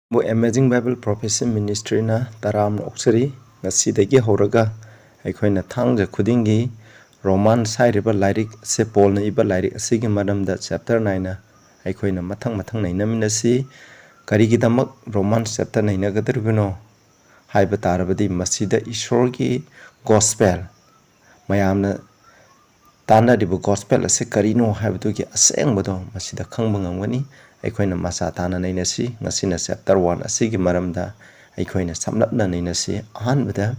Bu Amazing Bible Prophecy Ministry na taram oksari ngasidagi horaga aikoina thangja khudingi Roman sairiba lyric se Paul na iba lyric asigi madamda chapter 9 na aikoina mathang naina minasi karigidamak Roman chapter 9 na gadarbuno haiba tarabadi masida ishorgi gospel mayamna tana dibu gospel ase karino haibdugi asengbodo masida khangba ngamgani aikoina masa tana nainasi ngasina chapter 1 asigi maramda aikoina samlapna nainasi ahanbada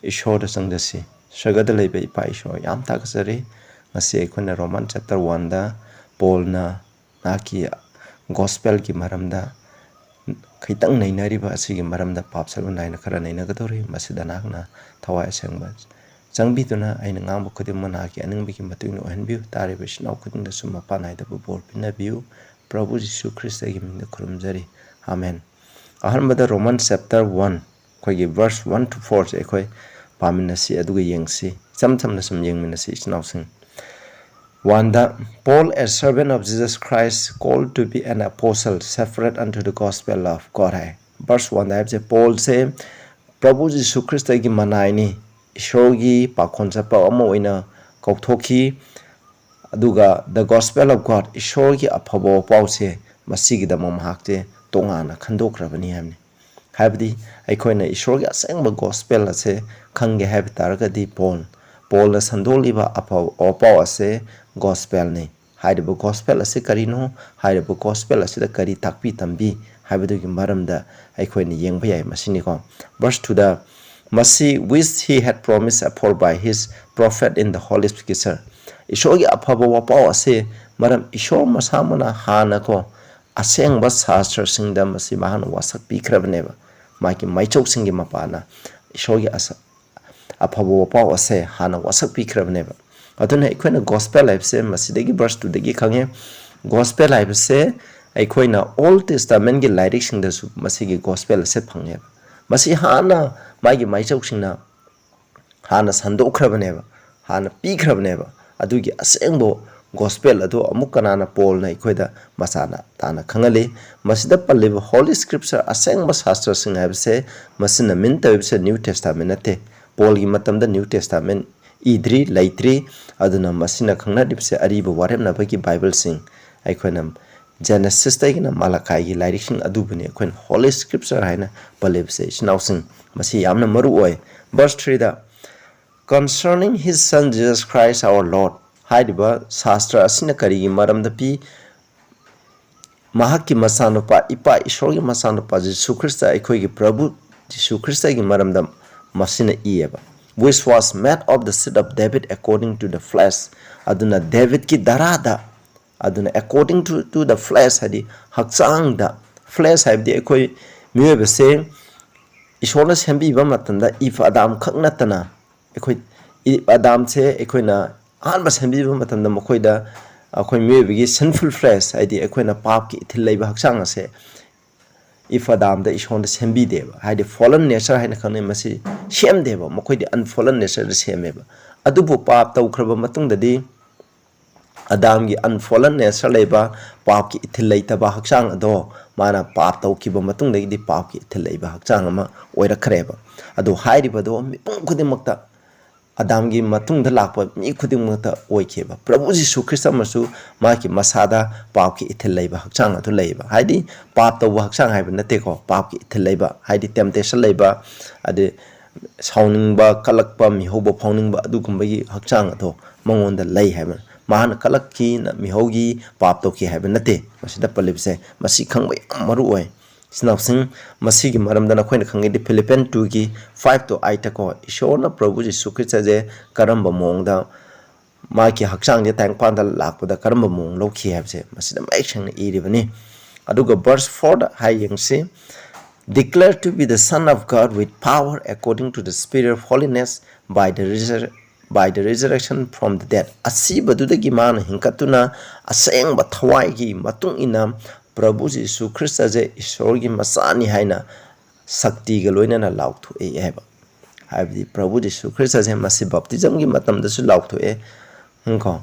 ishoda sangdasi shagada leiba ipa isho yam takasari ngasi aikoina Roman chapter 1 da Paul na naki gospel gi maramda kaitang nainariba asigi maramda papsalba naina khara naina gadori masida nakna thawai asengba Changbiduna aina ngamba khudimma naki aningbi matungno ohenbiu tariba shinaw khudingda summa panaida bu bol pinabiu Prabhu Jisu Christ agi mingda khurumjari amen ahanbada Roman chapter 1 khoigi verse 1 to 4 se khoi paminasi aduga yengsi samthamna sum yengminasi isnawsing Wanda Paul, a servant of Jesus Christ, called to be an apostle, separate unto the gospel of God. Verse 1 I say Paul say Prabhu Jisu Christ agi manaini Ishogi pakhonsa pa ama oina kauthoki aduga the gospel of God Ishogi aphabo pause masigi da mamhakte tongana khandokrabani hamni habdi aikoina Ishogi asengba gospel ase khange hab taragadi Paul na sandoliba aphabo opaw ase gospel ne haibu gospel ase karino haibu gospel ase da kari takpi tambi habdugi maramda aikoina yengba yai masini ko verse 2 da Masi which he had promised afore by his prophet in the Holy Scripture. Ishogi aphaba wapaw ase maram isho masamana hana ko aseng ba sastra singda masi mahan wasak pikrabneba maki maichok singi mapana ishogi asa aphaba wapaw ase hana wasak pikrabneba aduna ikoina gospel life se masidagi verse 2 dagi khange gospel life se ikoina Old Testament gi lyric singda su masigi gospel se phangeba masi hana magi maichauksingna hana sandokrabneba hana pikrabneba adugi asengbo gospel adu amukanana Paul na ikoida masana tana khangale masida palliba Holy Scripture asengba shastra sing habse masina min tawibse New Testament ate Paul gi matamda New Testament idri laitri aduna masina khangna dipse ariba waremna bagi Bible sing aikoina Genesis taigina Malachi gi lyric sing adubune akoin Holy Scripture haina palibse isnausing masi yamna maru oi verse 3 da concerning his son Jesus Christ our Lord haidiba shastra asina kari maramda pi mahaki masanupa ipa ishorgi masanupa Jisu Christ aikoi gi Prabhu Jisu Christ gi maramda masina ieba which was made of the seed of David according to the flesh aduna David ki darada aduna according to the flesh hadi hakchang da flesh haibdi aikoi miyobe se ishona sembi ba matanda if adam khaknatana aikoi adam se aikoina an ba sembi ba matanda mokoida akoi miyobe gi sinful flesh hadi aikoina pap ki thilleiba hakchang ase if adam da ishona sembi deba hadi fallen nature haina khane masi shem deba mokoidi unfallen nature semeba adubu pap tawkhraba matungda di Adam gi unfallen nature leiba pap ki ithil leitaba hakchang ado mana pap tawkiba matung dagi di pap ki ithil leiba hakchang ama oirakreba ado hairiba do mipung khudimakta Adam gi matung da lakpa mi khudimakta oikeba Prabhu Jisu Christ amasu maki masada pap ki ithil leiba hakchang ado leiba haidi pap tawba hakchang haiba nate ko pap ki ithil leiba haidi temptation leiba ade sauningba kalakpa mihoba fauningba adugumbagi hakchang ado mangonda lei haiba Mahan kalaki na mihogi pap toki haiba nate masida palibse masi khangba maru oi snapsing masi gi maramda na khoina khangi di Philippians 2 gi 5 to 8 ko ishona Prabhu Jisu Christ je karamba mongda ma ki hakchang je tang panda lakpada karamba mong lokhi habse masida mai chang iribani aduga verse 4 da hayengsi declared to be the son of God with power according to the spirit of holiness by the resurrection from the dead asibadudagi man hinkatuna asengba thawai gi matung ina Prabhu Jisu Christ je ishorgi masani haina sakti ga loina na lauthu e heba habdi Prabhu Jisu Christ je masi baptism gi matam da su lauthu e hinko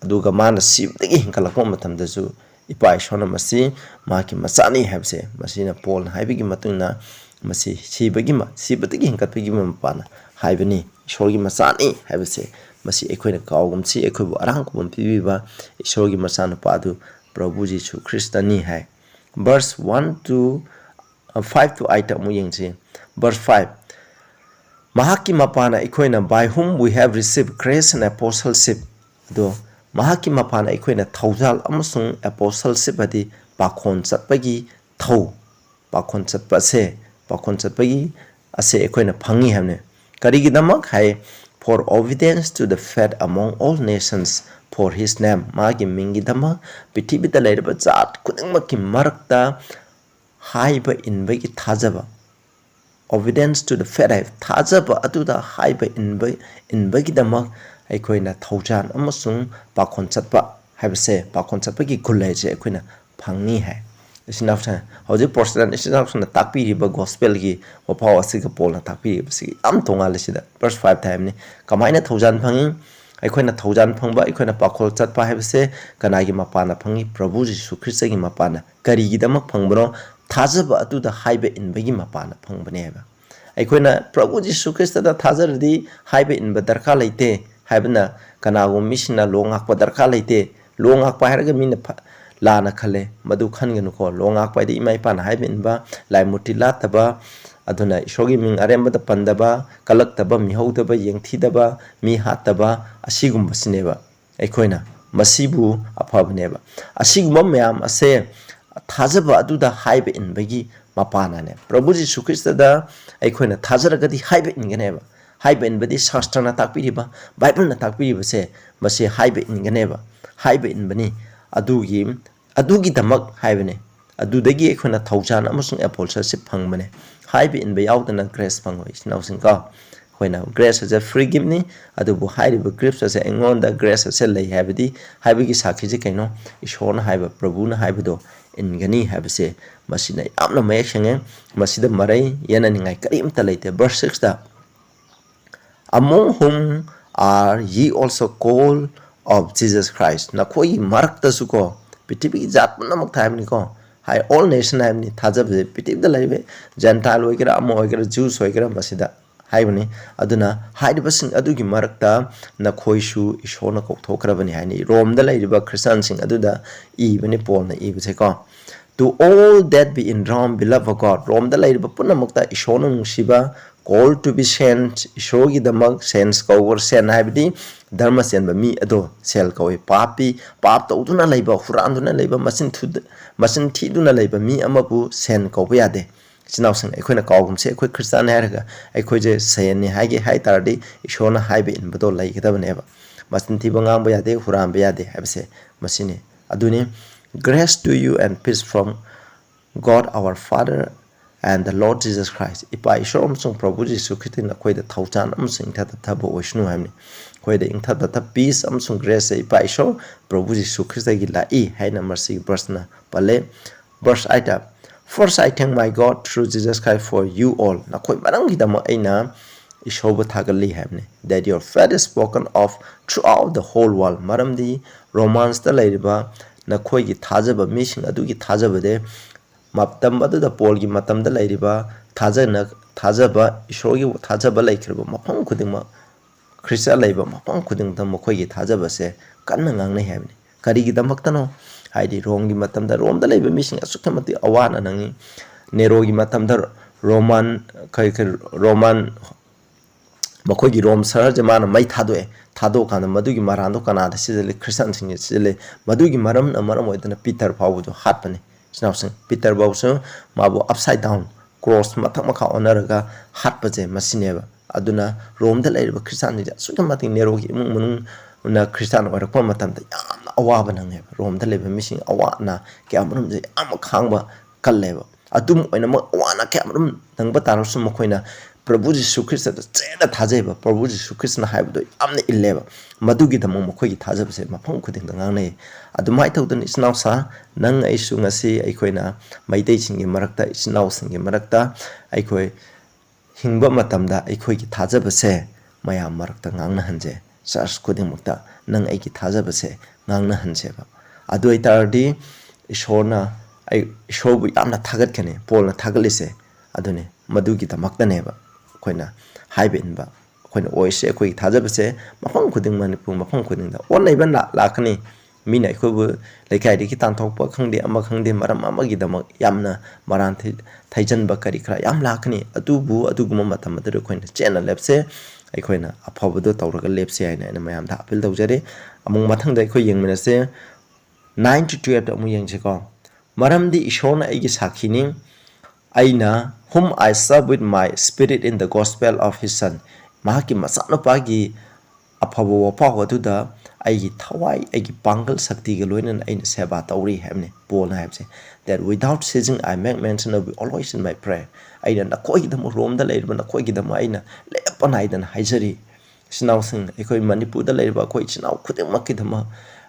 aduga man sibdagi hinkalakko matam da su ipa ishona masi maki masani habse masina Paul haibigi matungna masi sibagi ma sibadagi hinkatpigi mapana haibani ishorgi masani habse masi ekoina kawgumsi ekobu arangkum pibiba ishorgi masana padu Prabhu Jisu Kristani hai verse 1 to 5 to 8 amu yengsi verse 5 Mahaki mapana ikoina by whom we have received grace and apostleship do Mahaki mapana ikoina thaujal amasung apostleship adi pakhon chatpagi thau pakhon chatpase pakhon chatpagi ase ikoina phangi hamne karigi damak hai for obedience to the faith among all nations for his name magi mingi damak pithibita leiraba jat kudingmaki marakta haiba inbagi thajaba obedience to the faith thajaba atuda haiba inbagi damak aikoina thaujan amasung pakhon chatpa haibase pakhon chatpagi gulai je aikoina phangi hai isinafsa hoje porcelain isinafsa takpi riba gospel gi wapaw asiga polna takpi basi am tonga lesida verse 5 time ni kamaina thaujan phangi aikoina thaujan phangba aikoina pakhol chatpa haibase kanagi mapana phangi Prabhu Jisu Christ gi mapana kari gi damak phangbro thajaba atuda haiba inbagi mapana phangbane haiba aikoina Prabhu Jisu Christ da thajardi haiba inba darka leite haibna kanago misina longakpa darka leite longakpa haraga mina lana khale madu khangenu ko longakpa di imai pan haibin ba lai mutila taba aduna ishogi ming aremba da pandaba kalak taba mi hodaba yengthi daba mi hataba asigum basneba aikoina masibu aphabneba asigum mayam ase thajaba aduda haibe inbagi mapana ne Prabhu Jisu Christ da aikoina thajaragadi haibe inganeba haibe inbadi shastrana takpiriba bible na takpiriba se masi haibe inganeba haibe inbani adugi damak haibane adudagi ekhona thaujan amasung apostleship phangbane haibe inba yaudana grace phangoi sinawsing ka hoina grace as a free gift ni adubu haiba grace as a engonda grace as a lei habidi haibigi sakhi je kaino ishona haiba Prabhu na haibido ingani habse masina yamna mayek senge masida marai yana ningai karimta leite verse 6 da among whom are ye also called of Jesus Christ na koi marakta suko pitibi jatna mak time ni ko hai all nation time ni thajabe pitibi da laibe gentile hoigera amo hoigera Jews hoigera masida haibani aduna haidibasing adugi marakta na khoisu ishona kokthokrabani haini Rome da laiba Christian sing aduda ibani Paul na ibse ko to all that be in Rome beloved of God Rome da laiba punamukta ishona nungsiba called to be sent ishogi damak sense cover sen haibdi dharma senba mi ado sel kawe papi pap to uduna laiba huranduna laiba masin thiduna laiba mi amabu sen kawe yade sinawsang ekoina kawgumse ekoi Christian haraga ekoi je sayen ni haige hai tardi ishona haibe in bado lai kitabneba masin thiba ngamba yade huramba yade habse masine aduni grace to you and peace from God our Father and the Lord Jesus Christ ipa ishom sung Prabhu Jisu Christ na koi da thauchan amsung tha tha bo oishnu hamni koi da ing tha tha peace amsung grace ipa isho Prabhu Jisu Christ gi la I haina mercy verse na pale verse 8 first I thank my God through Jesus Christ for you all na koi marang gidama aina ishoba thagali hamni that your faith is spoken of throughout the whole world maramdi romans da laiba na koi gi thajaba missing adu gi thajaba de matam aduda Paul gi matam da lairiba thajaba ishogi thajaba laikirba mapam khudingma Christian laiba mapam khuding da mokoi gi thajaba se kanna ngangnai habni kari gi damaktano haidi rom gi matam da rom da laiba missing asukhamati awana nangi Nero gi matam da roman mokoi gi rom sar jamana mai thado kana madugi marando kana da sizele Christian sing sizele madugi maram na maram oidana Peter phawu jo hatpani sinawsing Peter bawsu mabu upside down cross mathak makha onaraga hatpaje masineba aduna Rome da lairiba Christian ni sukamati Nero gi munung na Christian orakpa matamda yamna awaba nange Rome da leba missing awana kyamrum je am khangba kalleba adum oina ma awana kyamrum nangba tarusum mokoina Prabhu Jisu Christ da chena thajeba Prabhu Jisu Christ na haibdo amna illeba madugi da mokoi gi thajaba se mafang khuding da ngangne adumai tawdan isnaw sa nang aisu ngasi aikoina maitei singi marakta isnaw singi marakta aikoi hingba matamda aikoi gi thajaba se maya marakta ngangna hanje church khuding mukta nang ai gi thajaba se ngangna hanje ba adu aitardi ishorna ai ishobu yamna thagat kane polna thagalise adune madugi damaktaneba koina haibinba koina oise koi thajabase mafang khuding manipur mafang khuding da on laiban lakani mina ikobu laikai ri kitan thokpa khangde ama khangde maram ama gi damak yamna maran thaijanba kari khra yam lakani adubu aduguma matam madu koina chena lepse aikoina aphobdo tawraga lepse aina ina mayam da appeal tawjare amung mathang da ikoi yengminase 9 to 12 da amung yengse ko maramdi ishona aigi sakhini aina whom I serve with my spirit in the gospel of his son mahaki masana pagi aphabo wapa waduda aigi thawai aigi pangal sakti ga loinan aina seba tawri hamne Paul habse that without ceasing I make mention of always in my prayer aina nakoi dam rom da leirba nakoi gidam aina lepan aidan haijari sinaw sing ekoi manipur da leirba koi sinaw khuding makidama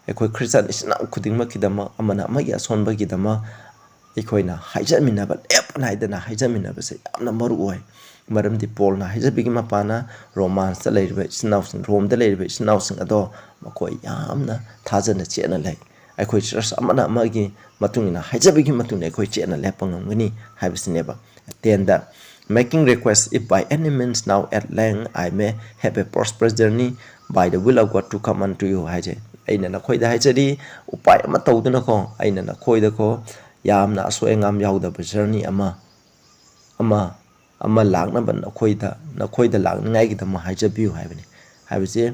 ekoi christian sinaw khuding makidama amana amagi asonba gidama ekoina haijaminaba lepan aidana haijaminaba se yamna maru oi maramdi Paul na haijabigi mapana romance da leirba sinaw sing rom da leirba sinaw sing ado makoi yamna thajana chena lai aikoi church amana amagi matungina haijabigi matungna aikoi chena lepangangani haibsineba tenda making requests if by any means now at length I may have a prosperous journey by the will of God to come unto you haije aina na khoida haijari upai ama tawduna ko aina na khoida ko yamna asoe ngam yauda journey ama lagna ban na khoida lagna ngai gidam haijabiu haibani haibise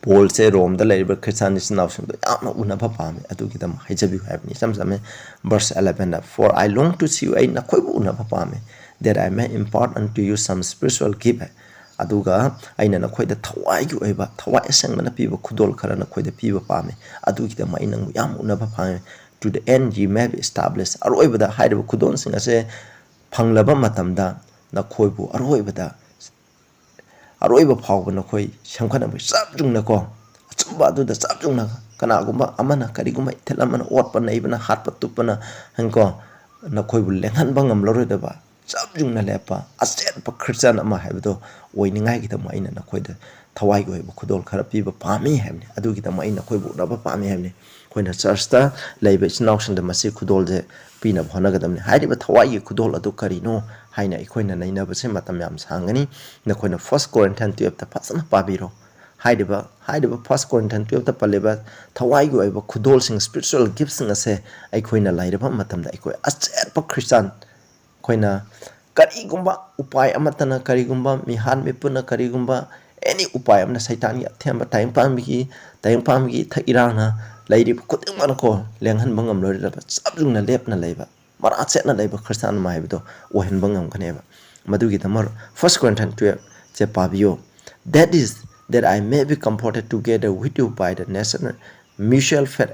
Paul se Rome da leiba Christian is now so yamna unaba pame adu gidam haijabiu haibani samsame verse 11 for I long to see you aina khoibu unaba pame that I may impart unto you some spiritual gift aduga aina na khoida thawai gi oiba thawai sang mana piba khudol khara na khoida piba pame adu gidam aina yam unaba pame to the end ye may be established aroibada haidaba khudon sing ase phanglaba matamda na khoibu aroibada aroiba phawba na khoi shamkhana bu sabjung na ko achumba adu da sabjung na kana gumba amana kari gumba itelamana otpa naibana hatpa tupana hanko na khoibu lenghan bangam loroidaba sabjung na lepa aset pa christian ama haibdo oiningai gidam aina na khoida thawai goi bu khudol khara piba pami hamne adu gidam aina khoibu raba pami hamne khoina church ta leibe chinauksang da masi khudol je pina bhona gadamne hairiba thawai khudol adu karino haina ikhoina naina base matam yam sangani na khoina 1 Corinthians 12 ta phasana pabiro hairiba 1 Corinthians 12 ta paleba thawai go iba khudol sing spiritual gifts sing ase ikhoina lairaba matam da ikoi aset pa christian khoina kari gumba upai amatana kari gumba mihan mipuna kari gumba any upai amna saitan ya themba time pamgi thirana lairi kuting man ko lenghan bangam lori da sabjung na lep na leiba mara set na leiba christian ma hebdo ohen bangam khaneba madugi tamar 1 Corinthians 12 che pabio that is that I may be comforted together with you by the national mutual faith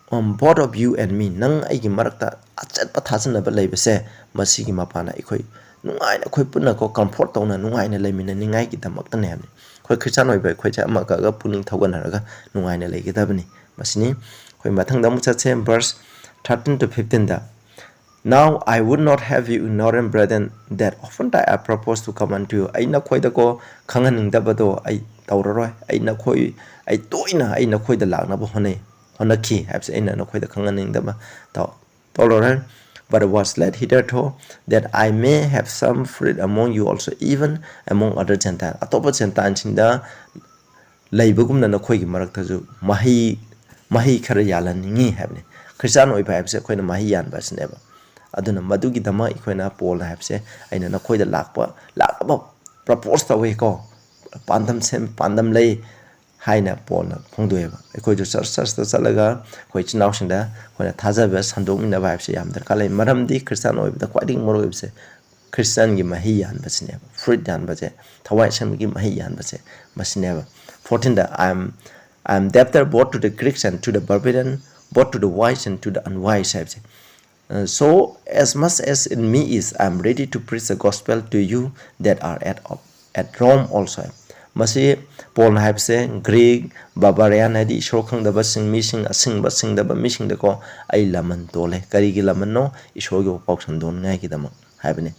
on both of you and me nang aigi marakta achet pathasana ba leibase masigi mapana ikoi nungai na khoi punna ko comfort tawna nungai na leimina ningai ki damak ta ne khoi christian oi ba khoi cha ma ga puning thogan haraga nungai na leigi dabani masini khoi mathang da mu cha che verse 13 to 15 da now I would not have you ignorant brethren that often I propose to come unto you aina khoi da ko khanganing da bado ai tawroroi aina khoi ai toina aina khoi da lakna ba honai honaki habs aina na khoi da khanganing da ba tawroroi but it was led hitherto that I may have some fruit among you also even among other Gentiles atopa Gentile chinda laibagumna na khoi gi marakta ju mahi khara yalanningi habne Christian oi habse khoina mahi yan basneba aduna madugi dama ikoina Paul habse aina na khoi da lakpa propose tawe ko pandam lei haina Paul na phongdoeba ikoi ju church ta chalaga khoi chinau sinda khoina thaja ba sandong na habse yam dar kalai maramdi Christian oi da quite more habse Christian gi mahi yan basneba fruit yan baje thawai sam gi mahi yan baje masneba 14 da I'm debtor both to the Greeks and to the barbarian both to the wise and to the unwise habse so as much as in me is I'm ready to preach the gospel to you that are at Rome also masi Paul habse Greek barbarian adi ishor da basing missing asing basing da missing da ko ai laman tole kari gi laman no ishor gi pauksan don ngai gi dama habne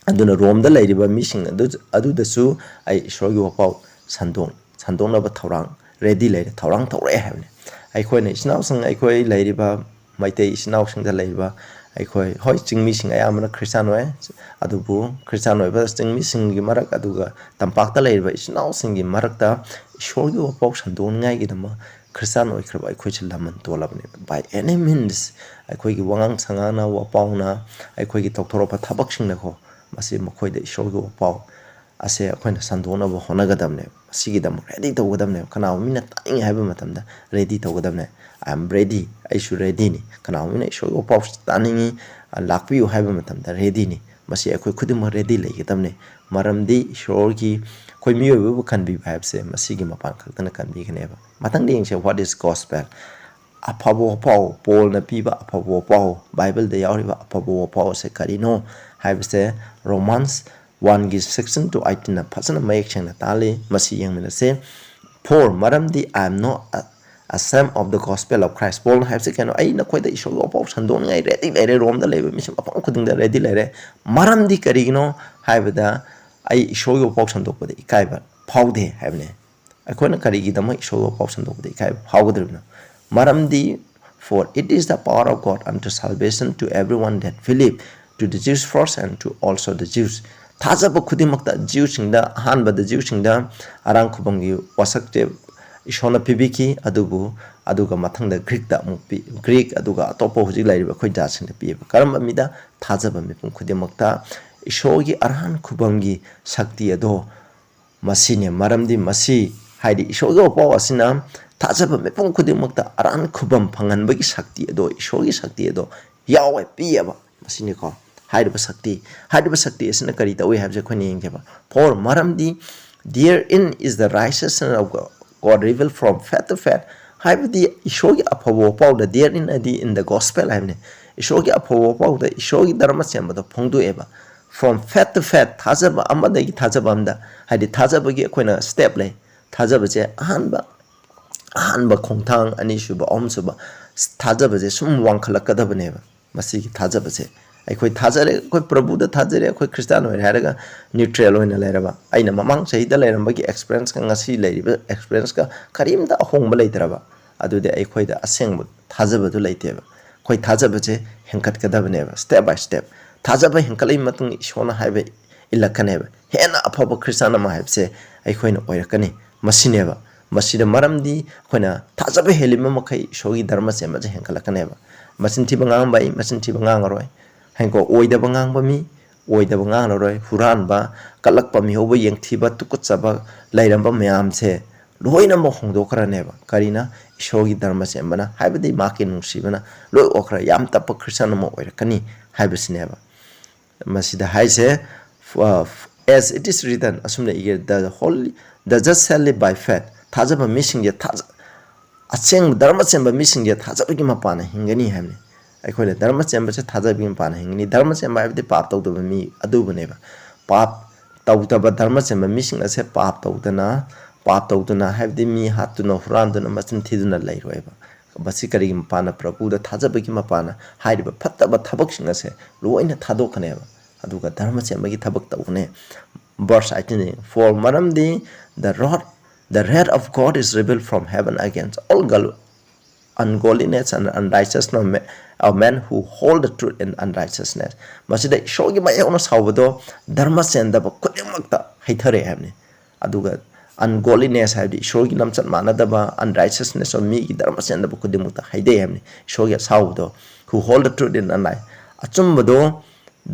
aduna Rome da leiriba missing adu da su ai ishor gi pau sandon na ba thorang ready leire thorang thore habne ꯑꯩꯈꯣꯏꯅ ꯏꯆꯤꯟꯅꯥꯎꯁꯤꯡ ꯑꯩꯈꯣꯏ ꯂꯩꯔꯤꯕ ꯃꯩꯇꯩ ꯏꯆꯤꯟꯅꯥꯎꯁꯤꯡꯗ ꯂꯩꯔꯤꯕ ꯑꯩꯈꯣꯏ ꯍꯣꯏ ꯆꯤꯡꯃꯤꯁꯤꯡ ꯑꯌꯥꯝꯕꯅ Christian ꯑꯣꯏ ꯑꯗꯨꯕꯨ Christian ꯑꯣꯏꯕ ꯆꯤꯡꯃꯤꯁꯤꯡꯒꯤ ꯃꯔꯛ ꯑꯗꯨꯒ ꯇꯝꯄꯥꯛꯇ ꯂꯩꯔꯤꯕ ꯏꯆꯤꯟꯅꯥꯎꯁꯤꯡꯒꯤ ꯃꯔꯛꯇ ꯏꯁꯣꯔꯒꯤ ꯋꯥꯄꯥꯎ ꯁꯟꯗꯣꯛꯅꯤꯡꯉꯥꯏꯒꯤꯗꯃꯛ ꯈ꯭ꯔꯤꯁꯇꯥꯟ ꯑꯣꯏꯈ꯭ꯔꯕ ꯑꯩꯈꯣꯏꯁꯦ ꯂꯃꯟ ꯇꯣꯜꯂꯕꯅꯦꯕ ꯕꯥꯏ ꯑꯦꯅꯤ ꯃꯤꯟꯁ ꯑꯩꯈꯣꯏꯒꯤ ꯋꯥꯉꯥꯡ ꯁꯉꯥꯡꯅ ꯋꯥꯄꯥꯎꯅ ꯑꯩꯈꯣꯏꯒꯤ ꯇꯧꯊꯣꯔꯛꯄ ꯊꯕꯛꯁꯤꯡꯅꯀꯣ ꯃꯁꯤ ꯃꯈꯣꯏꯗ ꯏꯁꯣꯔꯒꯤ ꯋꯥꯄꯥꯎ ꯑꯁꯦ ꯑꯩꯈꯣꯏꯅ ꯁꯟꯗꯣꯛꯅꯕ ꯍꯣꯠꯅꯒꯗꯕꯅꯦꯕ ꯃꯁꯤꯒꯤꯗꯃꯛ ꯔꯦꯗꯤ ꯇꯧꯒꯗꯕꯅꯦꯕ ꯀꯅꯥꯒꯨꯝꯕ ꯃꯤꯅ ꯇꯥꯅꯤꯡꯉꯦ ꯍꯥꯏꯕ ꯃꯇꯝꯗ ꯔꯦꯗꯤ ꯇꯧꯒꯗꯕꯅꯦ ꯑꯥꯏ ꯑꯦꯝ ꯔꯦꯗꯤ ꯑꯩꯁꯨ ꯔꯦꯗꯤꯅꯤ ꯀꯅꯥꯒꯨꯝꯕ ꯃꯤꯅ ꯏꯁꯣꯔꯒꯤ ꯋꯥꯄꯥꯎ ꯇꯥꯅꯤꯡꯉꯤ ꯂꯥꯛꯄꯤꯌꯨ ꯍꯥꯏꯕ ꯃꯇꯝꯗ ꯔꯦꯗꯤꯅꯤ ꯃꯁꯤ ꯑꯩꯈꯣꯏ ꯈꯨꯗꯤꯡꯃꯛ ꯔꯦꯗꯤ ꯂꯩꯒꯗꯕꯅꯤ ꯃꯔꯝꯗꯤ ꯏꯁꯣꯔꯒꯤ ꯑꯩꯈꯣꯏ ꯃꯤꯑꯣꯏꯕꯕꯨ ꯀꯟꯕꯤꯕ ꯍꯥꯏꯕꯁꯦ ꯃꯁꯤꯒꯤ ꯃꯄꯥꯟ ꯈꯛꯇꯅ ꯀꯟꯕꯤꯒꯅꯦꯕ ꯃꯊꯪꯗ ꯌꯦꯡꯁꯦ ꯋꯥꯠ ꯏꯁ ꯒꯣꯁꯄꯦꯜ ꯑꯐꯕ ꯋꯥꯄꯥꯎ ꯄꯣꯜꯅ ꯄꯤꯕ ꯑꯐꯕ ꯋꯥꯄꯥꯎ ꯕꯥꯏꯕꯜꯗ ꯌꯥꯎꯔꯤꯕ ꯑꯐꯕ ꯋꯥꯄꯥꯎ ꯑꯁꯦ ꯀꯔꯤꯅꯣ ꯍꯥꯏꯕꯁꯦ ꯔꯣꯃꯥꯟꯁ 1ꯒꯤ 16 to 18ꯅ ꯐꯖꯅ ꯃꯌꯦꯛ ꯁꯦꯡꯅ ꯇꯥꯜꯂꯤ ꯃꯁꯤ ꯌꯦꯡꯃꯤꯟꯅꯁꯦ for marandi I am not ashamed of the gospel of Christ Paul haibse keno ai na khoida isol opau sandon ngai ready lere rom da lebe misam apang khuding da ready lere marandi karigino haibada ai isol opau sandok pade ikaiba phaude haibne akhona karigi da mai isol opau sandok pade ikaiba phaugadribna marandi for it is the power of God unto salvation to everyone that believe to the Jews first and to also the Jews thajaba khudimakta Jews singda hanba the Jews singda arang khubanggi wasakte ishona pibiki aduga mathangda Greek da mukpi Greek aduga atopo hujik lairiba khoi da singda piba karamba mida thajaba mipum khudimakta ishogi arhan khubanggi shakti ado masine maramdi masi haidi ishogi opo asina thajaba mipum khudimakta arhan khubam phanganbagi shakti ado ishogi shakti ado yawe piyaba masine ko hairiba shakti asina kari tawi habje khoni yengeba for maramdi therein is the righteousness of God revealed from faith to faith haibdi ishogi aphawo pawda therein adi in the gospel haibne ishogi aphawo pawda ishogi dharma sembada phongdu eba from faith to faith thajaba amada gi thajaba amda haidi thajaba gi khoina step lay thajaba je ahanba khongthang ani suba om suba thajaba je sum wangkhalakadabane ba masi gi thajaba je ꯑꯩꯈꯣꯏ ꯊꯥꯖꯔꯦ ꯑꯩꯈꯣꯏ ꯄ꯭ꯔꯚꯨꯗ ꯊꯥꯖꯔꯦ ꯑꯩꯈꯣꯏ Christian ꯑꯣꯏꯔꯦ ꯍꯥꯏꯔꯒ neutral ꯑꯣꯏꯅ ꯂꯩꯔꯕ ꯑꯩꯅ ꯃꯃꯥꯡ ꯆꯍꯤꯗ ꯂꯩꯔꯝꯕꯒꯤ ꯑꯦꯛꯁꯄꯤꯔꯤꯌꯦꯟꯁꯀ ꯉꯁꯤ ꯂꯩꯔꯤꯕ ꯑꯦꯛꯁꯄꯤꯔꯤꯌꯦꯟꯁꯀ ꯀꯔꯤꯝꯇ ꯑꯍꯣꯡꯕ ꯂꯩꯇ꯭ꯔꯕ ꯑꯗꯨꯗꯤ ꯑꯩꯈꯣꯏꯗ ꯑꯁꯦꯡꯕ ꯊꯥꯖꯕꯗꯨ ꯂꯩꯇꯦꯕ ꯑꯩꯈꯣꯏ ꯊꯥꯖꯕꯁꯦ ꯍꯦꯟꯒꯠꯀꯗꯕꯅꯦꯕ ꯁ꯭ꯇꯦꯞ ꯕꯥꯏ ꯁ꯭ꯇꯦꯞ ꯊꯥꯖꯕ ꯍꯦꯟꯒꯠꯂꯛꯏ ꯃꯇꯨꯡ ꯏꯁꯣꯔꯅ ꯍꯥꯏꯕ ꯏꯜꯂꯛꯀꯅꯦꯕ ꯍꯦꯟꯅ ꯑꯐꯕ ꯈ꯭ꯔꯤꯁꯇꯥꯟ ꯑꯃ ꯍꯥꯏꯕꯁꯦ ꯑꯩꯈꯣꯏꯅ ꯑꯣꯏꯔꯛꯀꯅꯤ ꯃꯁꯤꯅꯦꯕ ꯃꯁꯤꯗ ꯃꯔꯝꯗꯤ ꯑꯩꯈꯣꯏꯅ ꯊꯥꯖꯕ ꯍꯦꯜꯂꯤꯕ ꯃꯈꯩ ꯏꯁꯣꯔꯒꯤ ꯙꯔꯃ ꯆꯦꯟꯕꯁꯦ ꯍꯦꯟꯒꯠꯂꯛꯀꯅꯦꯕ ꯃꯆꯤꯟ ꯊꯤꯕ ꯉꯥꯡꯕ ꯑꯩ ꯃꯆꯤꯟ ꯊꯤꯕ ꯉꯥꯡꯉꯔꯣꯏ ꯍꯦꯡꯀꯣ ꯑꯣꯏꯗꯕ ꯉꯥꯡꯕ ꯃꯤ ꯑꯣꯏꯗꯕ ꯉꯥꯡꯂꯔꯣꯏ ꯍꯨꯔꯥꯟꯕ ꯀꯠꯂꯛꯄ ꯃꯤꯍꯧꯕ ꯌꯦꯡꯊꯤꯕ ꯇꯨꯀꯠꯆꯕ ꯂꯩꯔꯝꯕ ꯃꯌꯥꯝꯁꯦ ꯂꯣꯏꯅꯃꯛ ꯍꯣꯡꯗꯣꯛꯈ꯭ꯔꯅꯦꯕ ꯀꯔꯤꯅ ꯏꯁꯣꯔꯒꯤ ꯙꯔꯃ ꯆꯦꯟꯕꯅ ꯍꯥꯏꯕꯗꯤ ꯃꯥꯛꯀꯤ ꯅꯨꯡꯁꯤꯕꯅ ꯂꯣꯏ ꯑꯣꯈ꯭ꯔ ꯌꯥꯝ ꯇꯞꯄ ꯈ꯭ꯔꯤꯁꯇꯥꯟ ꯑꯃ ꯑꯣꯏꯔꯛꯀꯅꯤ ꯍꯥꯏꯕꯁꯤꯅꯦꯕ ꯃꯁꯤꯗ ꯍꯥꯏꯁꯦ as it is written asumna ige the just shall live by faith thajaba misingje aseng dharma chemba misingje thajabagi mapana hingani hamne ꯑꯩꯈꯣꯏꯅ ꯙꯔꯃ ꯆꯦꯟꯕꯁꯦ ꯊꯥꯖꯕꯒꯤ ꯃꯄꯥꯟ ꯍꯤꯡꯒꯅꯤ ꯙꯔꯃ ꯆꯦꯟꯕ ꯍꯥꯏꯕꯗꯤ ꯄꯥꯞ ꯇꯧꯗꯕ ꯃꯤ ꯑꯗꯨꯕꯨꯅꯦꯕ ꯄꯥꯞ ꯇꯧꯗꯕ ꯙꯔꯃ ꯆꯦꯟꯕ ꯃꯤꯁꯤꯡ ꯑꯁꯦ ꯄꯥꯞ ꯇꯧꯗꯅ ꯍꯥꯏꯕꯗꯤ ꯃꯤ ꯍꯥꯠꯇꯨꯅ ꯍꯨꯔꯥꯟꯗꯨꯅ ꯃꯆꯤꯟ ꯊꯤꯗꯨꯅ ꯂꯩꯔꯣꯏꯕ ꯃꯁꯤ ꯀꯔꯤꯒꯤ ꯃꯄꯥꯟꯅ ꯄ꯭ꯔꯚꯨꯗ ꯊꯥꯖꯕꯒꯤ ꯃꯄꯥꯟꯅ ꯍꯥꯏꯔꯤꯕ ꯐꯠꯇꯕ ꯊꯕꯛꯁꯤꯡ ꯑꯁꯦ ꯂꯣꯏꯅ ꯊꯥꯗꯣꯛꯀꯅꯦꯕ ꯑꯗꯨꯒ ꯙꯔꯃ ꯆꯦꯟꯕꯒꯤ ꯊꯕꯛ ꯇꯧꯒꯅꯤ verse 18 for maramdi the wrath of God is revealed from heaven against all ungodliness and unrighteousness of men who hold the truth in unrighteousness masida ishogi mayona sawbado dharma sendaba khudimakta haithare habne aduga ungodliness haidi ishogi lamchat manadaba unrighteousness of me dharma sendaba khudimakta haide habne ishogi sawbado who hold the truth in unrighteousness achumbado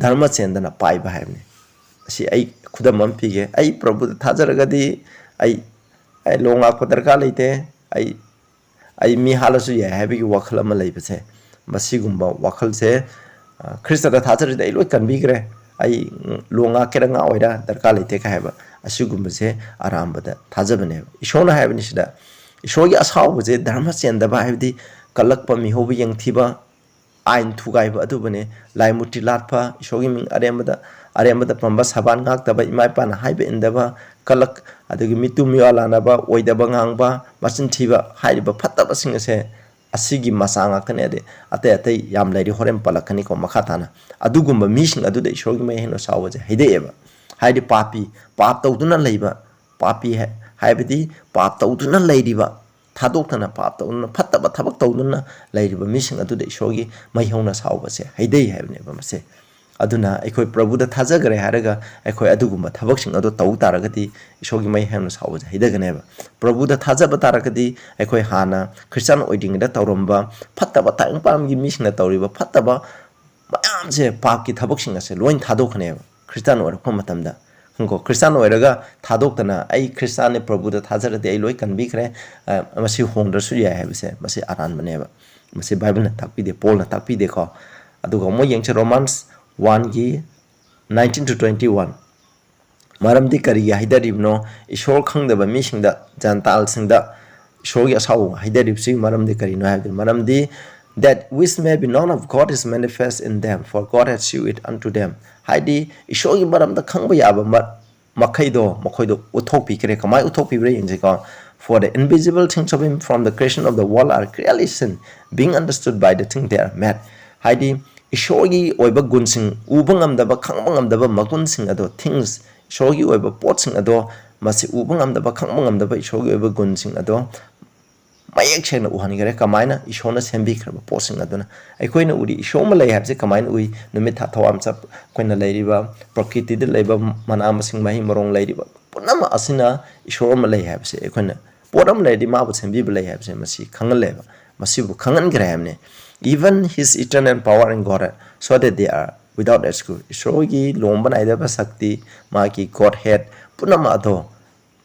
dharma sendana paiba habne asi ai khudam pige ai prabhu thajaragadi ai longa kodarka leite ai mi halasu ya habigi wakhal ama leibase masigumba wakhal se krista da thajari dai loi kanbigre ai longa keranga oira darka leite ka haba asigumba se aramba da thajabane ishona habani sida ishogi asaw je dharma chenda ba habdi kalakpa mi hobi yang thiba ain thugai ba adubane laimuti latpa ishogi ming aremada pamba saban ngak taba imai pana haibe indaba kalak adagi mitu miwala na ba oidaba ngangba machin thiba haiba phattaba sing ase asigi masanga kane de ate yam lairi horem palakani ko makhatana adugumba mising aduda ishogi mai heno sawaje heideeba haidi pap tawduna leiba papi haibidi pap tawduna leiriba ꯊꯥꯗꯣꯛꯇꯅ ꯄꯥꯞ ꯇꯧꯗꯨꯅ ꯐꯠꯇꯕ ꯊꯕꯛ ꯇꯧꯗꯨꯅ ꯂꯩꯔꯤꯕ ꯃꯤꯁꯤꯡ ꯑꯗꯨꯗ ꯏꯁꯣꯔꯒꯤ ꯃꯩꯍꯧꯅ ꯁꯥꯎꯕꯁꯦ ꯍꯩꯗꯩ ꯍꯥꯏꯕꯅꯦꯕ ꯃꯁꯦ ꯑꯗꯨꯅ ꯑꯩꯈꯣꯏ ꯄ꯭ꯔꯚꯨꯗ ꯊꯥꯖꯈ꯭ꯔꯦ ꯍꯥꯏꯔꯒ ꯑꯩꯈꯣꯏ ꯑꯗꯨꯒꯨꯝꯕ ꯊꯕꯛꯁꯤꯡ ꯑꯗꯨ ꯇꯧ ꯇꯥꯔꯒꯗꯤ ꯏꯁꯣꯔꯒꯤ ꯃꯩꯍꯧꯅ ꯁꯥꯎꯕꯁꯦ ꯍꯩꯗꯒꯅꯦꯕ ꯄ꯭ꯔꯚꯨꯗ ꯊꯥꯖꯕ ꯇꯥꯔꯒꯗꯤ ꯑꯩꯈꯣꯏ ꯍꯥꯟꯅ ꯈ꯭ꯔꯤꯁꯇꯥꯟ ꯑꯣꯏꯗ꯭ꯔꯤꯉꯩꯗ ꯇꯧꯔꯝꯕ ꯐꯠꯇꯕ ꯇꯥꯏꯕꯪꯄꯥꯟꯒꯤ ꯃꯤꯁꯤꯡꯅ ꯇꯧꯔꯤꯕ ꯐꯠꯇꯕ ꯃꯌꯥꯝꯁꯦ ꯄꯥꯞꯀꯤ ꯊꯕꯛꯁꯤꯡ ꯑꯁꯦ ꯂꯣꯏ ꯊꯥꯗꯣꯛꯀꯅꯦꯕ ꯈ꯭ꯔꯤꯁꯇꯥꯟ ꯑꯣꯏꯔꯛꯄ ꯃꯇꯝꯗ ꯈ꯭ꯔꯤꯁꯇꯥꯟ ꯑꯣꯏꯔꯒ ꯊꯥꯗꯣꯛꯇꯅ ꯑꯩ ꯈ꯭ꯔꯤꯁꯇꯥꯟꯅꯤ ꯄ꯭ꯔꯚꯨꯗ ꯊꯥꯖꯔꯗꯤ ꯑꯩ ꯂꯣꯏ ꯀꯟꯕꯤꯈ꯭ꯔꯦ ꯃꯁꯤ ꯍꯣꯡꯗ꯭ꯔꯁꯨ ꯌꯥꯏ ꯍꯥꯏꯕꯁꯦ ꯃꯁꯤ ꯑꯔꯥꯟꯕꯅꯦꯕ ꯃꯁꯤ ꯕꯥꯏꯕꯜꯅ ꯇꯥꯛꯄꯤꯗꯦ ꯄꯣꯜꯅ ꯇꯥꯛꯄꯤꯗꯦꯀꯣ ꯑꯗꯨꯒ ꯑꯃꯨꯛ ꯌꯦꯡꯁꯦ ꯔꯣꯃꯥꯟꯁ 1ꯒꯤ 19-21 ꯃꯔꯝꯗꯤ ꯀꯔꯤꯒꯤ ꯍꯥꯏꯗꯔꯤꯕꯅꯣ ꯏꯁꯣꯔ ꯈꯪꯗꯕ ꯃꯤꯁꯤꯡꯗ ꯖꯟꯇꯥꯜꯁꯤꯡꯗ ꯏꯁꯣꯔꯒꯤ ꯑꯁꯥꯎꯕ ꯍꯥꯏꯗꯔꯤꯕꯁꯤꯒꯤ ꯃꯔꯝꯗꯤ ꯀꯔꯤꯅꯣ ꯍꯥꯏꯕꯗꯤ ꯃꯔꯝꯗꯤ that which may be known of God is manifest in them for God has shewed it unto them ꯍꯥꯏꯗꯤ ꯏꯁꯣꯔꯒꯤ ꯃꯔꯝꯗ ꯈꯪꯕ ꯌꯥꯕ ꯃꯈꯩꯗꯣ ꯃꯈꯣꯏꯗꯣ ꯎꯠꯊꯣꯛꯄꯤꯈ꯭ꯔꯦ ꯀꯃꯥꯏꯅ ꯎꯠꯊꯣꯛꯄꯤꯕ꯭ꯔꯥ ꯌꯦꯡꯁꯤꯀꯣ for the invisible things of him from the creation of the world are clearly seen being understood by the thing they are made ꯍꯥꯏꯗꯤ ꯏꯁꯣꯔꯒꯤ ꯑꯣꯏꯕ ꯒꯨꯟꯁꯤꯡ ꯎꯕ ꯉꯝꯗꯕ ꯈꯪꯕ ꯉꯝꯗꯕ ꯃꯒꯨꯟꯁꯤꯡ ꯑꯗꯣ things ꯏꯁꯣꯔꯒꯤ ꯑꯣꯏꯕ ꯄꯣꯠꯁꯤꯡ ꯑꯗꯣ ꯃꯁꯤ ꯎꯕ ꯉꯝꯗꯕ ꯈꯪꯕ ꯉꯝꯗꯕ ꯏꯁꯣꯔꯒꯤ ꯑꯣꯏꯕ ꯒꯨꯟꯁꯤꯡ ꯑꯗꯣ ꯃꯌꯦꯛ ꯁꯦꯡꯅ ꯎꯍꯟꯈ꯭ꯔꯦ ꯀꯃꯥꯏꯅ ꯏꯁꯣꯔꯅ ꯁꯦꯝꯕꯤꯈ꯭ꯔꯕ ꯄꯣꯠꯁꯤꯡ ꯑꯗꯨꯅ ꯑꯩꯈꯣꯏꯅ ꯎꯔꯤ ꯏꯁꯣꯔ ꯑꯃ ꯂꯩ ꯍꯥꯏꯕꯁꯦ ꯀꯃꯥꯏꯅ ꯎꯏ ꯅꯨꯃꯤꯠ ꯊꯥ ꯊꯋꯥꯟꯃꯤꯆꯥꯛ ꯑꯩꯈꯣꯏꯅ ꯂꯩꯔꯤꯕ ꯄ꯭ꯔꯀ꯭ꯔꯤꯇꯤꯗ ꯂꯩꯕ ꯃꯅꯥ ꯃꯁꯤꯡ ꯃꯍꯩ ꯃꯔꯣꯡ ꯂꯩꯔꯤꯕ ꯄꯨꯝꯅꯃꯛ ꯑꯁꯤꯅ ꯏꯁꯣꯔ ꯑꯃ ꯂꯩ ꯍꯥꯏꯕꯁꯦ ꯑꯩꯈꯣꯏꯅ ꯄꯣꯠ ꯑꯃ ꯂꯩꯔꯗꯤ ꯃꯥꯕꯨ ꯁꯦꯝꯕꯤꯕ ꯂꯩ ꯍꯥꯏꯕꯁꯦ ꯃꯁꯤ ꯈꯪꯍꯜꯂꯦꯕ ꯃꯁꯤꯕꯨ ꯈꯪꯍꯟꯈ꯭ꯔꯦ ꯍꯥꯏꯕꯅꯦ even his eternal power in God so that they are without excuse ꯏꯁꯣꯔꯒꯤ ꯂꯣꯝꯕ ꯅꯥꯏꯗꯕ ꯁꯛꯇꯤ ꯃꯥꯒꯤ God head ꯄꯨꯝꯅꯃꯛ ꯑꯗꯣ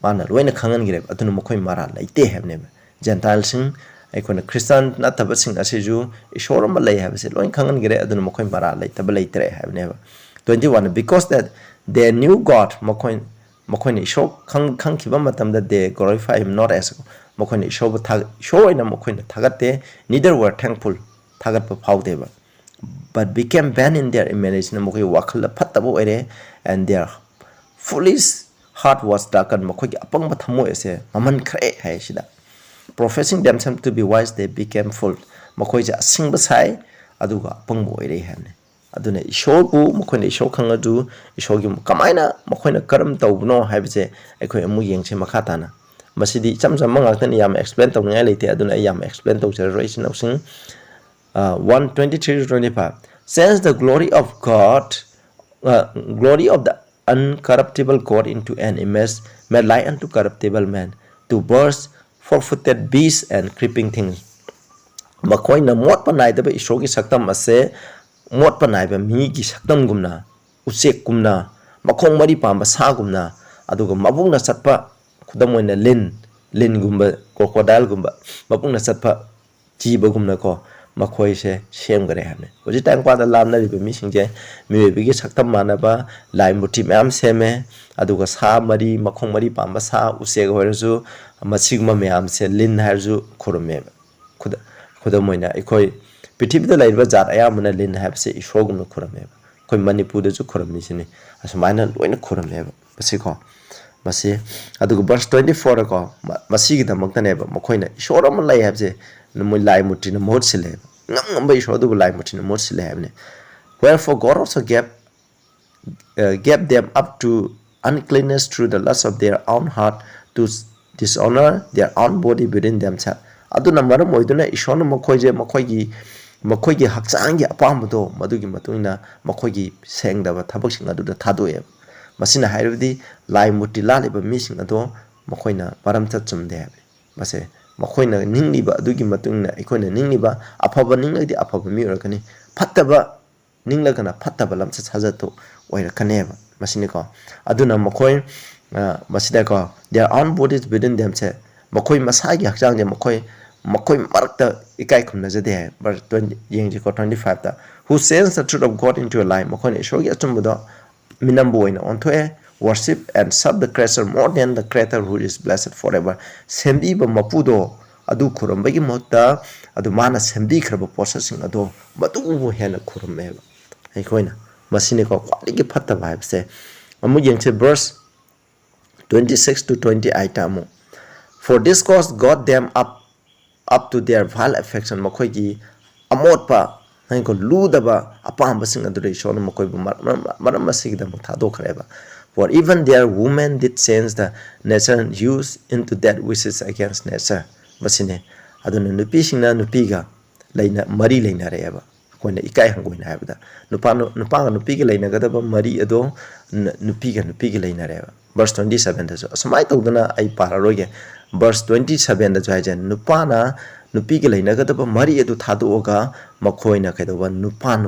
ꯃꯥꯅ ꯂꯣꯏꯅ ꯈꯪꯍꯟꯈ꯭ꯔꯦꯕ ꯑꯗꯨꯅ ꯃꯈꯣꯏ ꯃꯔꯥ ꯂꯩꯇꯦ ꯍꯥꯏꯕꯅꯦꯕ ꯖꯦꯟꯇꯥꯏꯜꯁꯤꯡ ꯑꯩꯈꯣꯏꯅ ꯈ꯭ꯔꯤꯁꯇꯥꯟ ꯅꯠꯇꯕꯁꯤꯡ ꯑꯁꯤꯁꯨ ꯏꯁꯣꯔ ꯑꯃ ꯂꯩ ꯍꯥꯏꯕꯁꯦ ꯂꯣꯏ ꯈꯪꯍꯟꯈ꯭ꯔꯦ ꯑꯗꯨꯅ ꯃꯈꯣꯏ ꯃꯔꯥ ꯂꯩꯇꯕ ꯂꯩꯇ꯭ꯔꯦ ꯍꯥꯏꯕꯅꯦꯕ 21 because that they knew God ꯃꯈꯣꯏꯅ ꯏꯁꯣꯔ ꯈꯪꯈꯤꯕ ꯃꯇꯝꯗ they glorify him not as ꯃꯈꯣꯏꯅ ꯏꯁꯣꯔꯕꯨ ꯏꯁꯣꯔ ꯑꯣꯏꯅ ꯃꯈꯣꯏꯅ ꯊꯥꯒꯠꯇꯦ neither were thankful ꯊꯥꯒꯠꯄ ꯐꯥꯎꯗꯦꯕ but became vain in their imagination ꯃꯈꯣꯏ ꯋꯥꯈꯜꯗ ꯐꯠꯇꯕ ꯑꯣꯏꯔꯦ and their foolish heart was darkened ꯃꯈꯣꯏꯒꯤ ꯑꯄꯪꯕ ꯊꯃꯣꯏ ꯑꯁꯦ ꯃꯝꯍꯟꯈ꯭ꯔꯦ ꯍꯥꯏ ꯁꯤꯗ professing themselves to be wise they became fools ꯃꯈꯣꯏꯁꯦ ꯑꯁꯤꯡꯕ ꯁꯥꯏ ꯑꯗꯨꯒ ꯑꯄꯪꯕ ꯑꯣꯏꯔꯦ ꯍꯥꯏꯕꯅꯤ ꯑꯗꯨꯅ ꯏꯁꯣꯔꯕꯨ ꯃꯈꯣꯏꯅ ꯏꯁꯣꯔ ꯈꯪꯉꯁꯨ ꯏꯁꯣꯔꯒꯤ ꯀꯃꯥꯏꯅ ꯃꯈꯣꯏꯅ ꯀꯔꯝ ꯇꯧꯕꯅꯣ ꯍꯥꯏꯕꯁꯦ ꯑꯩꯈꯣꯏ ꯑꯃꯨꯛ ꯌꯦꯡꯁꯦ ꯃꯈꯥ ꯇꯥꯅ ꯃꯁꯤꯗꯤ ꯏꯆꯝ ꯆꯝꯕ ꯉꯥꯛꯇꯅꯤ ꯌꯥꯝ ꯑꯦꯛꯁꯄ꯭ꯂꯦꯟ ꯇꯧꯅꯤꯡꯉꯥꯏ ꯂꯩꯇꯦ ꯑꯗꯨꯅ ꯑꯩ ꯌꯥꯝ ꯑꯦꯛꯁꯄ꯭ꯂꯦꯟ ꯇꯧꯖꯔꯔꯣꯏ ꯏꯆꯤꯟ ꯏꯅꯥꯎꯁꯤꯡ 1:23-25 Change the glory of God glory of the uncorruptible God into an image made like unto corruptible man to birds four-footed beasts and creeping things ꯃꯈꯣꯏꯅ ꯃꯣꯠꯄ ꯅꯥꯏꯗꯕ ꯏꯁꯣꯔꯒꯤ ꯁꯛꯇꯝ ꯑꯁꯦ ꯃꯣꯠꯄ ꯅꯥꯏꯕ ꯃꯤꯒꯤ ꯁꯛꯇꯝꯒꯨꯝꯅ ꯎꯆꯦꯛꯀꯨꯝꯅ ꯃꯈꯣꯡ ꯃꯔꯤ ꯄꯥꯟꯕ ꯁꯥꯒꯨꯝꯅ ꯑꯗꯨꯒ ꯃꯕꯨꯡꯅ ꯆꯠꯄ ꯈꯨꯗꯝ ꯑꯣꯏꯅ ꯂꯤꯟꯒꯨꯝꯕ ꯀ꯭ꯔꯣꯀꯣꯗꯥꯏꯜꯒꯨꯝꯕ ꯃꯕꯨꯡꯅ ꯆꯠꯄ ꯖꯤꯕꯒꯨꯝꯅꯀꯣ ꯃꯈꯣꯏꯁꯦ ꯁꯦꯝꯈꯔꯦ ꯍꯥꯏꯕꯅꯤ ꯍꯧꯖꯤꯛ ꯇꯥꯏꯝꯄꯥꯗ ꯂꯥꯞꯅꯔꯤꯕ ꯃꯤꯁꯤꯡꯁꯦ ꯃꯤꯑꯣꯏꯕꯒꯤ ꯁꯛꯇꯝ ꯃꯥꯟꯅꯕ ꯂꯥꯏ ꯃꯨꯔꯇꯤ ꯃꯌꯥꯝ ꯁꯦꯝꯃꯦ ꯑꯗꯨꯒ ꯁꯥ ꯃꯔꯤ ꯃꯈꯣꯡ ꯃꯔꯤ ꯄꯥꯟꯕ ꯁꯥ ꯎꯆꯦꯛ ꯑꯣꯏꯔꯁꯨ ꯃꯁꯤꯒꯨꯝꯕ ꯃꯌꯥꯝꯁꯦ ꯂꯤꯟ ꯍꯥꯏꯔꯁꯨ ꯈꯨꯔꯨꯝꯃꯦꯕ ꯈꯨꯗꯝ ꯑꯣꯏꯅ ꯑꯩꯈꯣꯏ ꯄ꯭ꯔꯤꯊꯤꯕꯤꯗ ꯂꯩꯔꯤꯕ ꯖꯥꯠ ꯑꯌꯥꯝꯕꯅ ꯂꯤꯟ ꯍꯥꯏꯕꯁꯦ ꯏꯁꯣꯔꯒꯨꯝꯅ ꯈꯨꯔꯝꯃꯦꯕ ꯑꯩꯈꯣꯏ ꯃꯅꯤꯄꯨꯔꯗꯁꯨ ꯈꯨꯔꯝꯃꯤꯁꯤꯅꯤ ꯑꯁꯨꯃꯥꯏꯅ ꯂꯣꯏꯅ ꯈꯨꯔꯝꯃꯦꯕ ꯃꯁꯤꯀꯣ ꯃꯁꯤ ꯑꯗꯨꯒ ꯚꯔꯁ 24ꯗꯀꯣ ꯃꯁꯤꯒꯤꯗꯃꯛꯇꯅꯦꯕ ꯃꯈꯣꯏꯅ ꯏꯁꯣꯔ ꯑꯃ ꯂꯩ ꯍꯥꯏꯕꯁꯦ ꯃꯣꯏ ꯂꯥꯏ ꯃꯨꯔꯇꯤꯅ ꯃꯍꯨꯠ ꯁꯤꯜꯂꯦꯕ ngamba isho adubu lai mutina mot sile habne wherefore God also gave them up to uncleanness through the lust of their own heart to dishonor their own body within themselves aduna maram oiduna ishona makoigi hakchangi apambado madugi matuina makoigi sengdaba thabaksing aduda thadoye masina hairudi lai muti laliba mising ado makoina maram chachumde habe mase ꯃꯈꯣꯏꯅ ꯅꯤꯡꯂꯤꯕ ꯑꯗꯨꯒꯤ ꯃꯇꯨꯡꯏꯟꯅ ꯑꯩꯈꯣꯏꯅ ꯅꯤꯡꯂꯤꯕ ꯑꯐꯕ ꯅꯤꯡꯂꯗꯤ ꯑꯐꯕ ꯃꯤ ꯑꯣꯏꯔꯛꯀꯅꯤ ꯐꯠꯇꯕ ꯅꯤꯡꯂꯒꯅ ꯐꯠꯇꯕ ꯂꯝꯆꯠ ꯁꯥꯖꯠꯇꯨ ꯑꯣꯏꯔꯛꯀꯅꯦꯕ ꯃꯁꯤꯅꯤꯀꯣ ꯑꯗꯨꯅ ꯃꯈꯣꯏ ꯃꯁꯤꯗꯀꯣ their own bodies within themselves ꯃꯈꯣꯏ ꯃꯁꯥꯒꯤ ꯍꯛꯆꯥꯡꯁꯦ ꯃꯈꯣꯏ ꯃꯔꯛꯇ ꯏꯀꯥꯏ ꯈꯨꯝꯅꯖꯗꯦ ꯍꯥꯏ verse 20 ꯌꯦꯡꯁꯤꯀꯣ 25ꯗ who sends the truth of God into a lie ꯃꯈꯣꯏꯅ ꯏꯁꯣꯔꯒꯤ ꯑꯆꯨꯝꯕꯗꯣ ꯃꯤꯅꯝꯕ ꯑꯣꯏꯅ ꯑꯣꯟꯊꯣꯛꯑꯦ worship and serve the creator more than the creator who is blessed forever sembiba mapudo adu khurambagi mohta adu mana sembikraba processing ado matu hena khurammeba aikoina masine ko kwaligi phatta vibese amu yengse verse 26-28 amu for this cause God them up to their vile affection makoigi amotpa nangko ludaba apambasing adu ishona makoibu maram masigda muthado khareba for even their women did change the nature and use into that which is against nature masine aduna nupi singna nupi ga laina mari laina reeba koina ikai hangoina habda nupa ga nupi ga laina ga ba mari ado nupi ga laina reeba verse 27 da so samai tawdana ai pararoge verse 27 da jai jan nupa na nupi ga laina ga ba mari ado thado ga makoina kaidoba nupa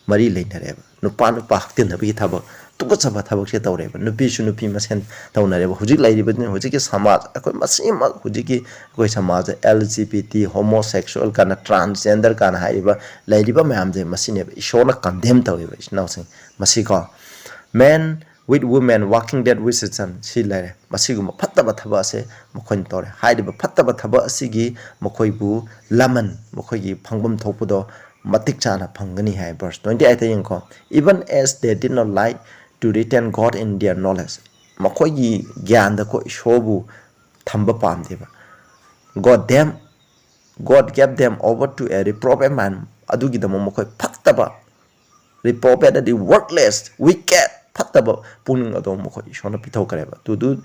mari laina reeba nupa haktin na bi thaba tuko chaba thabak se tawreba nupi su nupi masen tawnareba hujik lairibadni hujik samaj akoi masima hujik koi samaj LGBT homosexual kana transgender kana haiba lairiba mayam de masine ishona condemn taweba now sing masiko men with women walking dead with son si laire masiguma phattaba thaba se mokhoin tore haidiba phattaba thaba asigi mokoi bu laman mokoi gi phangbam thopudo matik chana phangani hai verse 28 yengko even as they did not like to retain God in their knowledge makoi gi gyan da ko shobu thamba pamdeba God gave them over to a reprobate man adugi da makoi phattaba reprobate the worthless wicked phattaba puning ado makoi shona pithau kareba to do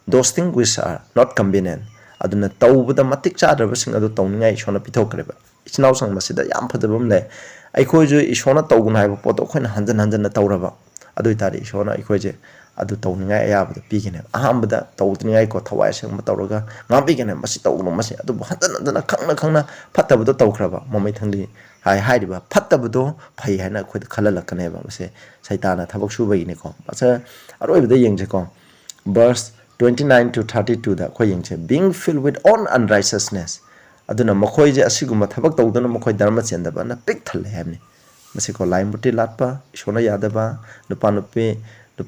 those things which are not convenient aduna tawbada matik chadraba sing ado tawningai shona pithau kareba ichnaw sang masida yam phadabam le aikoi jo ishona tawgun haiba poto khoina hanjan tawraba adui tari ishona aikoi je adu tawningai ayabada pigene ahambada tawdningai ko thawai sang ma tawraga ngabigene masi tawgno masi adu hanjan khangna phattabado tawkraba mamai thangli hai diba phattabado phai haina khoi khalalakane ba mase saitana thabak subagine ko asa aroibada yengje ko verse 29 to 32 da khoi yengche being filled with all unrighteousness aduna makhoi je asiguma thabak tawdana makhoi dharma chendaba na pik thal hamni masiko laimbuti latpa ishona yadaba nupa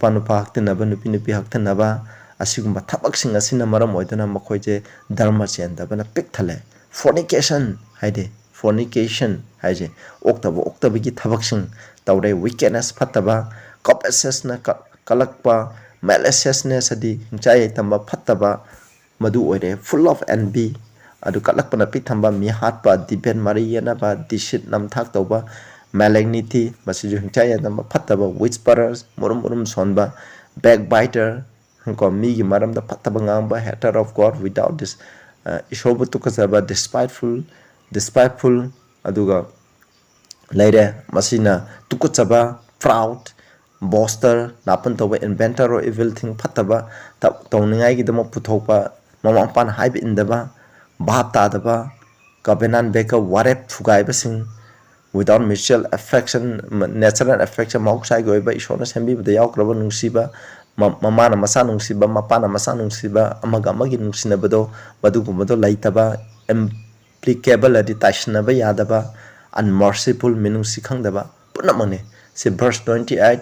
nupa haktinaba nupi haktinaba asiguma thabak sing asina maram oidana makhoi je dharma chendaba na pik thale fornication haije oktaba gi thabak sing tawre wickedness phattaba covetousness na kalakpa maliciousness adi chai tamba phattaba madu oire full of envy adu kalakpana pithamba mi hatpa debate mariyana ba deceit namthak tawba malignity masiju hingchaya namba phattaba whisperers murum sonba backbiter ko mi gi maram da phattaba ngamba hater of God without this ishobu tukasaba despiteful aduga laire masina tukuchaba proud boaster napan tawba inventor of evil thing phattaba tawningai gi damo puthokpa mamampan haibe indaba bhap tadaba covenant beka warep thugai basing without mutual affection natural affection mauksai goiba ishona sembi bda yaukraba nungsiba mamana masa nungsiba mapana masa nungsiba amaga amagi nungsinabado madugumado laitaba applicable adi taishnaba yadaba unmerciful minungsi khangdaba punamane se verse 29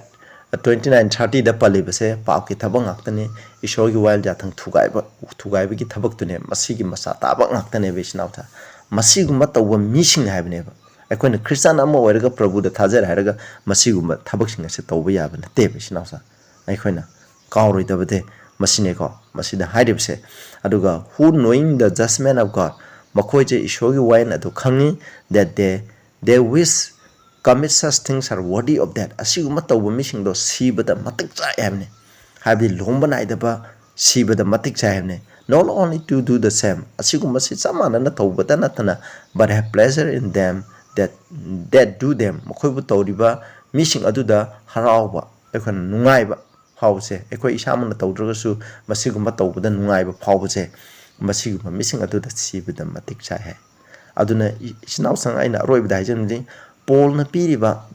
30 da palibase paaki thabang aktane ishogi wild jathang thugaiba gi thabak tune masigi masa taba ngaktane besnawtha masiguma tawba mising haibneba akoina christian ama oiraga prabhu da thajar haraga masiguma thabak singa se tawba yaba nate besnawsa akoina kauroi dabade masine ko masida hairibse aduga who knowing the judgment of God makoi je ishogi wild adu khangi that they wish commit such things are worthy of that asiguma tawba mising do sibada matik chai hamne habi lomba naidaba sibada matik chai hamne not only to do the same asiguma si samana na tawba ta natana but have pleasure in them that do them makoi bu tawriba mising aduda harawba ekhan nungaiba phawse ekoi isamana tawdragasu masiguma tawbada nungaiba phawbase masiguma mising aduda sibada matik chai hai aduna isnaw sang aina roibda haijanli Paul na piriba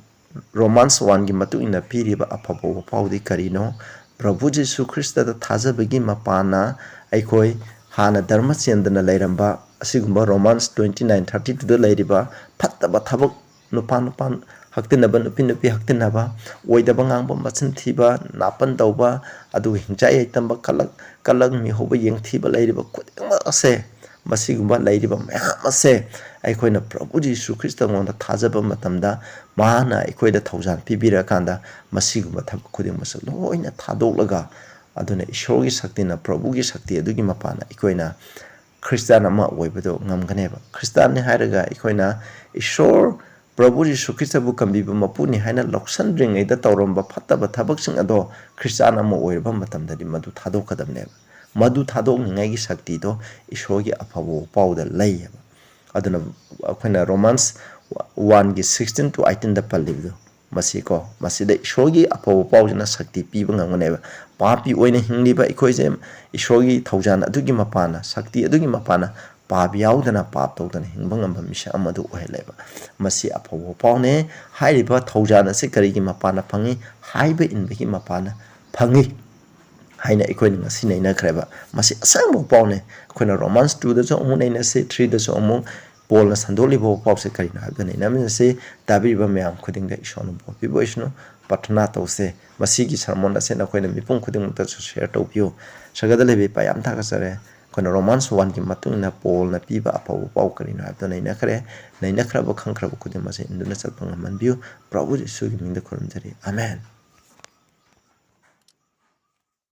Romans 1 gi matu ina piriba apabo paudi karino Prabhu Jesu Christa da thajabagi mapana aikoi hana dharma chendana lairamba asigumba Romans 29:32 da lairiba phattaba thabak nupan haktinaba nupi haktinaba oidaba ngangba machin thiba napan tawba adu hingchai tamba kalak mi hoba yengthiba lairiba kudingma ase masigumba lairiba mayam ase aikoina Prabhu Jesu Christa ngonda thajaba matamda mana aikoida thaujan pibira kanda masigumba thabak khuding masa loina thadolaga aduna ishorgi shakti na Prabhu gi shakti adugi mapana aikoina Christian ama oibado ngamganeba Christian ni hairaga aikoina ishor Prabhu Jesu Christa bu kambiba mapuni haina loksandring ida tawramba phattaba thabak sing ado Christian ama oirba matamda di madu thadokadamneba madu thadokningai gi shakti do ishor gi afabo pau da lay aduna akhona Romans 1 gi 16 to 18 da pallido masi ko masi da ishor gi afabo pau jana shakti piba ngamane papi oina hingliba ikoise ishor gi thaujan adugi mapana shakti adugi mapana pap yaudana pap tawdana hingba ngamba misa amadu oheleba masi afabo pau ne hairiba thaujan ase karigi mapana phangi haiba inbagi mapana phangi haina ikoini ngasi naina khreba masi asangbo pau ne akhona Romans 2 da so amu naina se 3 da so amu Paul na sandoli bo pau se karina habda naina min se dabiba mayam khuding da ishonu bo bibo ishnu patna tawse masi gi sermon ase na khoina mipung khuding ta share tawpio sagada lebe payam tha ka sare kono Romans 1 ki matung na Paul na piba apau pau karina habda naina khra bo khang khra bo khuding mase induna chatpang manbiu Prabhu Jesu gi mingda khorum jari amen.